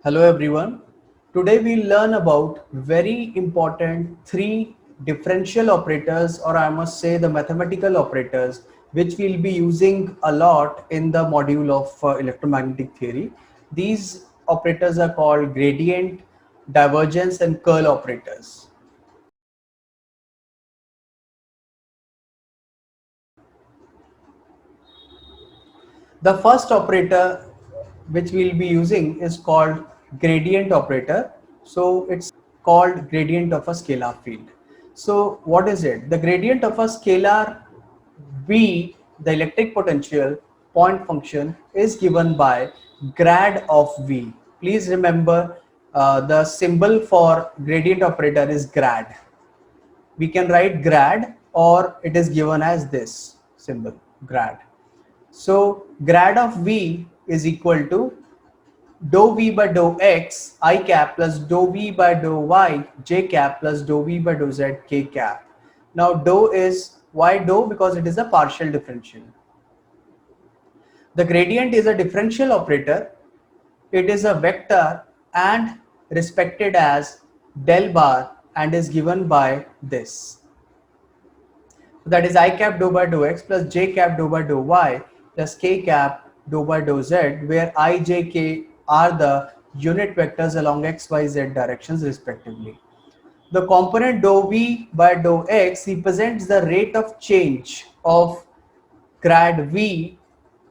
Hello everyone. Today we'll learn about very important three differential operators, or I must say the mathematical operators, which we'll be using a lot in the module of electromagnetic theory. These operators are called gradient, divergence and curl operators. The first operator which we'll be using is called gradient operator. So it's called gradient of a scalar field. So what is it? The gradient of a scalar V, the electric potential point function, is given by grad of V. Please remember the symbol for gradient operator is grad. We can write grad or it is given as this symbol grad. So grad of V is equal to dou V by dou X I cap plus dou V by dou Y J cap plus dou V by dou Z K cap. Now dou is, why dou? Because it is a partial differential. The gradient is a differential operator. It is a vector and respected as del bar and is given by this. So that is I cap dou by dou x plus j cap dou by dou y plus k cap dou by dou z, where I, j, k are the unit vectors along x, y, z directions respectively. The component dou v by dou x represents the rate of change of grad v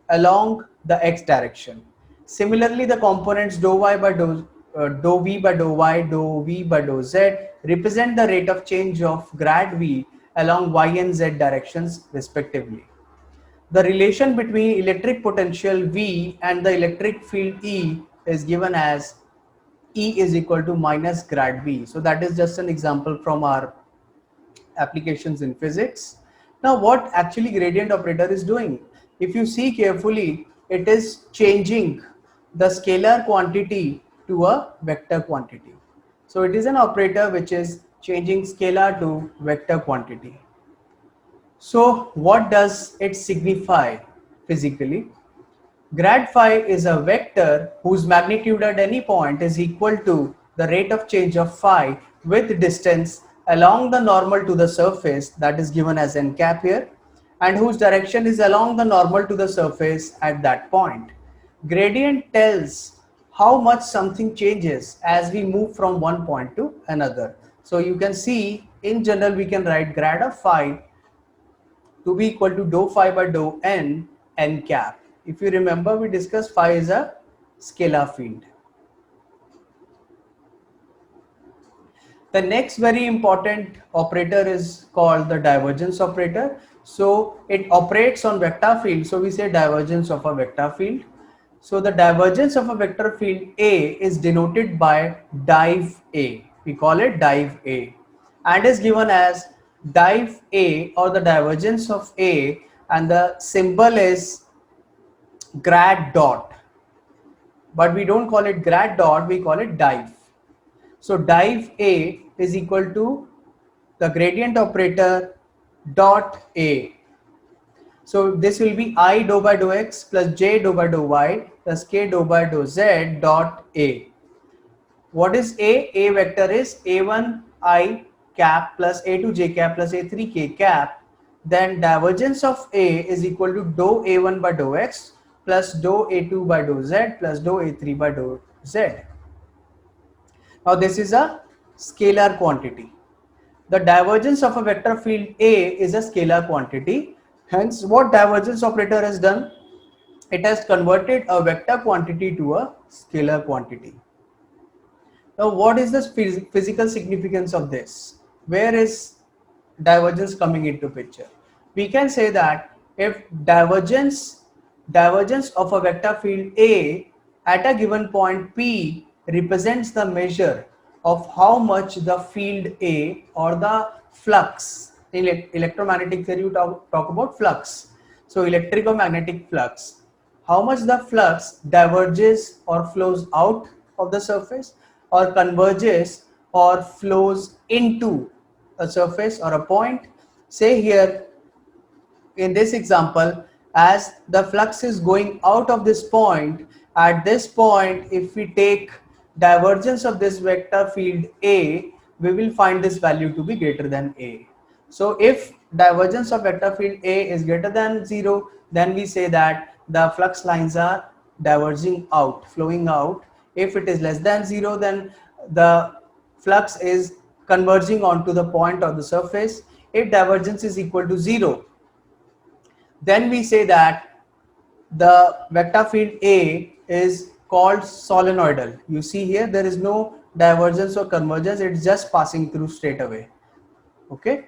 along the x direction. Similarly, the components dou y by dou v by dou y, dou v by dou z represent the rate of change of grad v along y and z directions respectively. The relation between electric potential V and the electric field E is given as E is equal to minus grad V. So that is just an example from our applications in physics. Now what actually gradient operator is doing? If you see carefully, it is changing the scalar quantity to a vector quantity. So it is an operator which is changing scalar to vector quantity. So what does it signify physically? Grad phi is a vector whose magnitude at any point is equal to the rate of change of phi with distance along the normal to the surface, that is given as n cap here, and whose direction is along the normal to the surface at that point. Gradient tells how much something changes as we move from one point to another. So you can see in general we can write grad of phi to be equal to dou phi by dou n cap. If you remember, we discussed phi is a scalar field. The next very important operator is called the divergence operator. So it operates on vector field. So we say divergence of a vector field. So the divergence of a vector field A is denoted by div A. We call it div A and is given as div A or the divergence of A, and the symbol is grad dot, but we don't call it grad dot, we call it div. So div A is equal to the gradient operator dot A. So this will be I dou by dou x plus j dou by dou y plus k dou by dou z dot A. What is A? A vector is A1 I cap plus A2 j cap plus A3 k cap. Then divergence of A is equal to dou A1 by dou x plus dou A2 by dou z plus dou A3 by dou z. Now this is a scalar quantity. The divergence of a vector field A is a scalar quantity. Hence, what divergence operator has done? It has converted a vector quantity to a scalar quantity. Now, what is the physical significance of this? Where is divergence coming into picture? We can say that if divergence of a vector field A at a given point P represents the measure of how much the field A or the flux, in electromagnetic theory you talk about flux. So electromagnetic flux, how much the flux diverges or flows out of the surface or converges or flows into a surface or a point. Say here in this example, as the flux is going out of this point, at this point if we take divergence of this vector field A, we will find this value to be greater than A. So if divergence of vector field A is greater than 0, then we say that the flux lines are diverging out, flowing out. If it is less than 0, then the flux is converging onto the point of the surface. If divergence is equal to 0, then we say that the vector field A is called solenoidal. You see here, there is no divergence or convergence, it's just passing through straight away. Okay.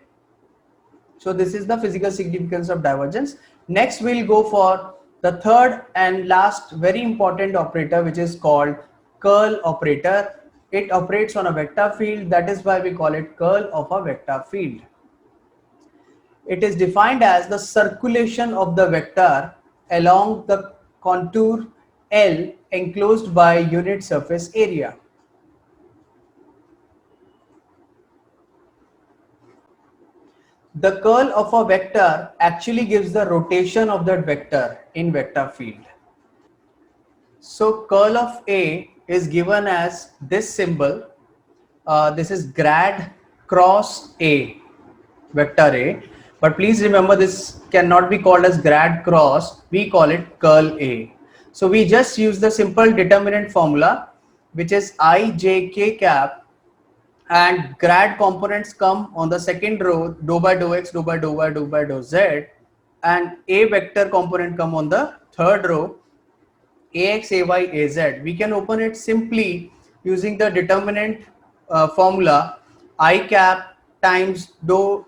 So this is the physical significance of divergence. Next, we'll go for the third and last very important operator, which is called curl operator. It operates on a vector field. That is why we call it curl of a vector field. It is defined as the circulation of the vector along the contour L enclosed by unit surface area. The curl of a vector actually gives the rotation of that vector in vector field. So curl of A is given as this symbol. This is grad cross A, vector A. But please remember, this cannot be called as grad cross. We call it curl A. So we just use the simple determinant formula, which is I, J, K cap, and grad components come on the second row, dou by dou x, dou by dou y, dou by dou z, and A vector component come on the third row, ax, ay, az. We can open it simply using the determinant formula I cap times dou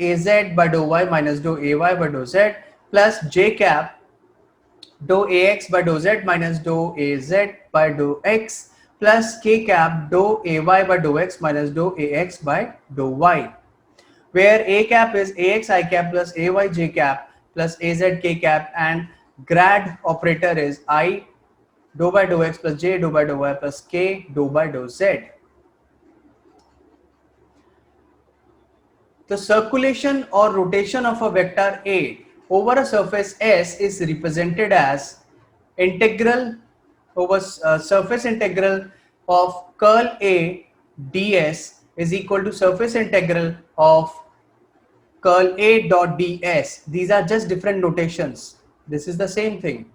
az by dou y minus dou ay by dou z plus j cap dou ax by dou z minus dou az by dou x plus k cap dou ay by dou x minus dou ax by dou y, where a cap is ax I cap plus ay j cap plus az k cap, and grad operator is I dou by dou x plus j dou by dou y plus k dou by dou z. The circulation or rotation of a vector A over a surface S is represented as integral over surface integral of curl A ds is equal to surface integral of curl A dot ds. These are just different notations. This is the same thing.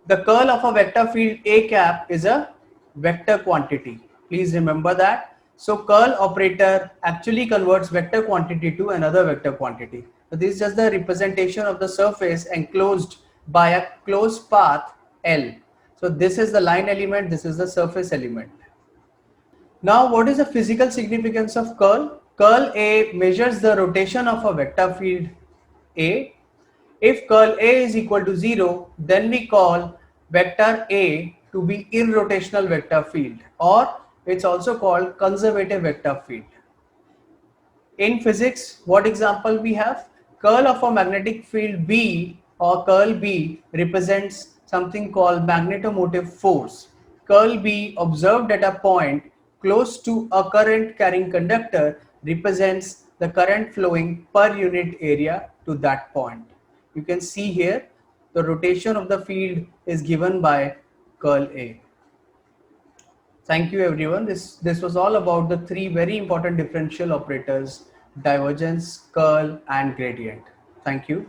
The curl of a vector field A cap is a vector quantity. Please remember that. So curl operator actually converts vector quantity to another vector quantity. So this is just the representation of the surface enclosed by a closed path L. So this is the line element, this is the surface element. Now what is the physical significance of curl? Curl A measures the rotation of a vector field A. If curl A is equal to 0, then we call vector A to be irrotational vector field, or it's also called conservative vector field. In physics, what example we have? Curl of a magnetic field B or curl B represents something called magnetomotive force. Curl B observed at a point close to a current carrying conductor represents the current flowing per unit area to that point. You can see here the rotation of the field is given by curl A. Thank you everyone. This was all about the three very important differential operators: divergence, curl, and gradient. Thank you.